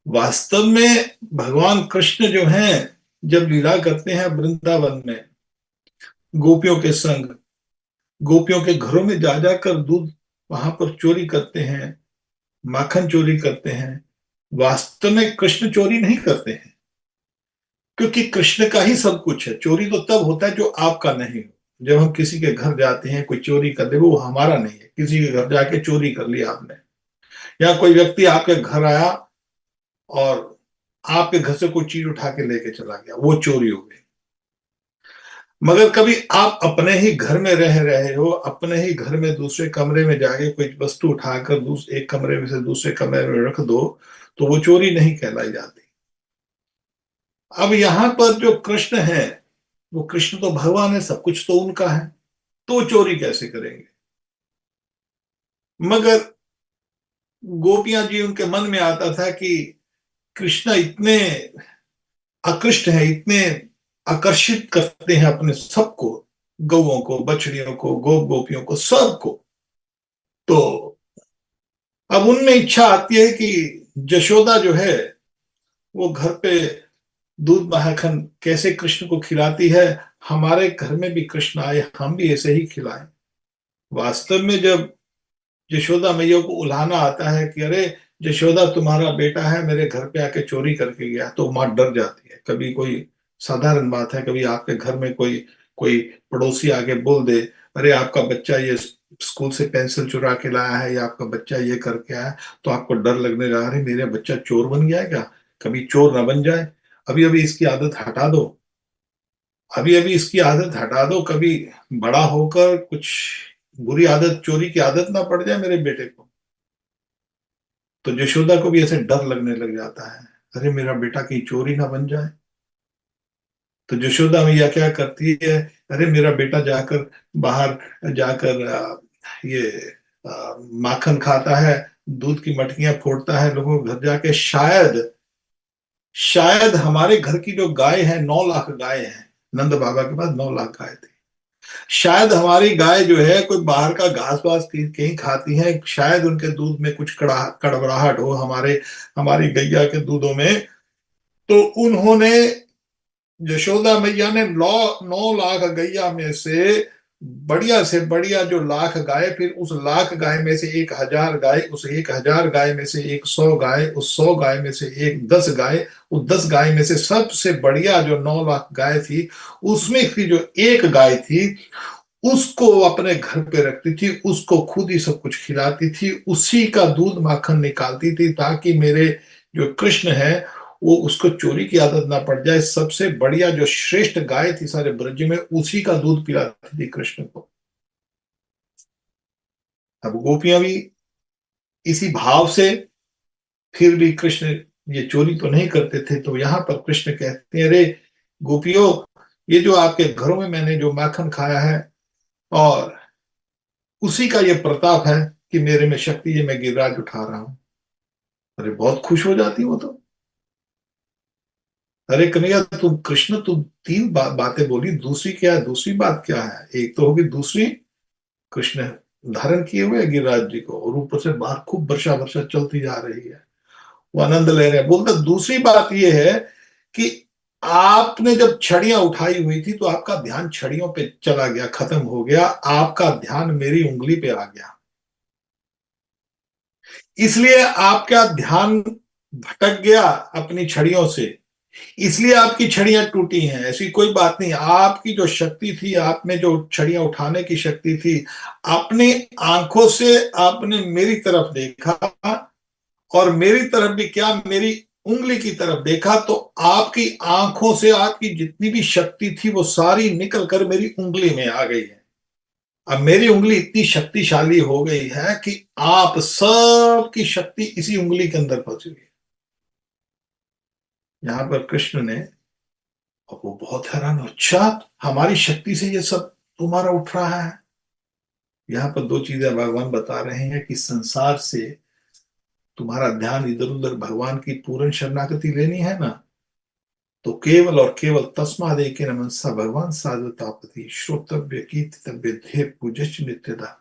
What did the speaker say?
वास्तव में भगवान कृष्ण जो हैं, जब लीला करते हैं वृंदावन में गोपियों के संग, गोपियों के घरों में जा जाकर दूध वहां पर चोरी करते हैं, माखन चोरी करते हैं। वास्तव में कृष्ण चोरी नहीं करते हैं, क्योंकि कृष्ण का ही सब कुछ है। चोरी तो तब होता है जो आपका नहीं हो। जब हम किसी के घर जाते हैं, कोई चोरी कर ले, वो हमारा नहीं है। किसी के घर जाके चोरी कर लिया आपने, या कोई व्यक्ति आपके घर आया और आपके घर से कोई चीज उठा के लेके चला गया, वो चोरी हो गई। मगर कभी आप अपने ही घर में रह रहे हो, अपने ही घर में दूसरे कमरे में जाके कोई वस्तु उठाकर एक कमरे में से दूसरे कमरे में रख दो, तो वो चोरी नहीं कहलाई जाती। अब यहां पर जो कृष्ण है, वो कृष्ण तो भगवान है, सब कुछ तो उनका है, तो वो चोरी कैसे करेंगे। मगर गोपियां जी, उनके मन में आता था कि कृष्ण इतने आकृष्ट है, इतने आकर्षित करते हैं अपने सबको, गौओं को, बछड़ियों को, गोपियों को, सबको। तो अब उनमें इच्छा आती है कि यशोदा जो है, वो घर पे दूध माखन कैसे कृष्ण को खिलाती है, हमारे घर में भी कृष्ण आए, हम भी ऐसे ही खिलाएं। वास्तव में जब यशोदा मैया को उल्हाना आता है कि अरे यशोदा, तुम्हारा बेटा है, मेरे घर पे आके चोरी करके गया, तो माँ डर जाती है। कभी कोई साधारण बात है, कभी आपके घर में कोई कोई पड़ोसी आके बोल दे, अरे आपका बच्चा ये स्कूल से पेंसिल चुरा के लाया है, या आपका बच्चा ये करके आया, तो आपको डर लगने लगा, अरे मेरा बच्चा चोर बन गया है क्या, कभी चोर ना बन जाए। अभी अभी इसकी आदत हटा दो, अभी अभी इसकी आदत हटा दो, कभी बड़ा होकर कुछ बुरी आदत, चोरी की आदत ना पड़ जाए मेरे बेटे को। तो यशोदा को भी ऐसे डर लगने लग जाता है, अरे मेरा बेटा कहीं चोरी ना बन जाए। तो यशोदा मैया क्या करती है, अरे मेरा बेटा जाकर बाहर जाकर ये माखन खाता है, दूध की मटकियां फोड़ता है लोगों के घर जाके, शायद शायद हमारे घर की जो गाय है, 9 लाख गाय है, नंद बाबा के पास 9 लाख गाय थी, शायद हमारी गाय जो है कोई बाहर का घास वास कहीं खाती है, शायद उनके दूध में कुछ कड़बड़ाहट हो, हमारी गैया के दूधों में। तो उन्होंने, यशोदा मैया ने 9 लाख गैया में से बढ़िया जो लाख गाय, फिर उस लाख गाय में से 1,000 गाय, उस 1,000 गाय में से 100 गाय, उस 100 गाय में से 10 गाय, उस 10 गाय में से सबसे बढ़िया जो 9 लाख गाय थी, उसमें की जो एक गाय थी, उसको अपने घर पे रखती थी, उसको खुद ही सब कुछ खिलाती थी, उसी का दूध माखन निकालती थी, ताकि मेरे जो कृष्ण है, वो उसको चोरी की आदत ना पड़ जाए। सबसे बढ़िया जो श्रेष्ठ गाय थी सारे ब्रज में, उसी का दूध पिलाती थी कृष्ण को। अब गोपियां भी इसी भाव से, फिर भी कृष्ण ये चोरी तो नहीं करते थे, तो यहां पर कृष्ण कहते हैं, अरे गोपियों, ये जो आपके घरों में मैंने जो माखन खाया है, और उसी का ये प्रताप है कि मेरे में शक्ति है, मैं गिरिराज उठा रहा हूं। अरे बहुत खुश हो जाती वो तो, अरे कन्हैया, तुम कृष्ण, तुम तीन बातें बोली, दूसरी क्या है, दूसरी बात क्या है। एक तो होगी दूसरी, कृष्ण धारण किए हुए गिरिराज जी को, और ऊपर से बाहर खूब वर्षा वर्षा चलती जा रही है, वो आनंद ले रहे हैं। बोलता दूसरी बात ये है कि आपने जब छड़ियां उठाई हुई थी, तो आपका ध्यान छड़ियों पे चला गया, खत्म हो गया, आपका ध्यान मेरी उंगली पे आ गया, इसलिए आपका ध्यान भटक गया अपनी छड़ियों से, इसलिए आपकी छड़ियां टूटी हैं। ऐसी कोई बात नहीं, आपकी जो शक्ति थी, आप में जो छड़ियां उठाने की शक्ति थी, अपनी आंखों से आपने मेरी तरफ देखा, और मेरी तरफ भी क्या, मेरी उंगली की तरफ देखा, तो आपकी आंखों से आपकी जितनी भी शक्ति थी, वो सारी निकल कर मेरी उंगली में आ गई है। अब मेरी उंगली इतनी शक्तिशाली हो गई है कि आप सबकी शक्ति इसी उंगली के अंदर फंसी हुई है। यहां पर कृष्ण ने, और वो बहुत हैरान हो, अच्छा हमारी शक्ति से ये सब तुम्हारा उठ रहा है। यहाँ पर दो चीजें भगवान बता रहे हैं कि संसार से तुम्हारा ध्यान इधर उधर, भगवान की पूर्ण शरणागति लेनी है ना, तो केवल और केवल तस्मादेव के नमन सा भगवान साधुतापति श्रोतव्य कीर्तितव्य ध्येय पूज्य नित्यदा।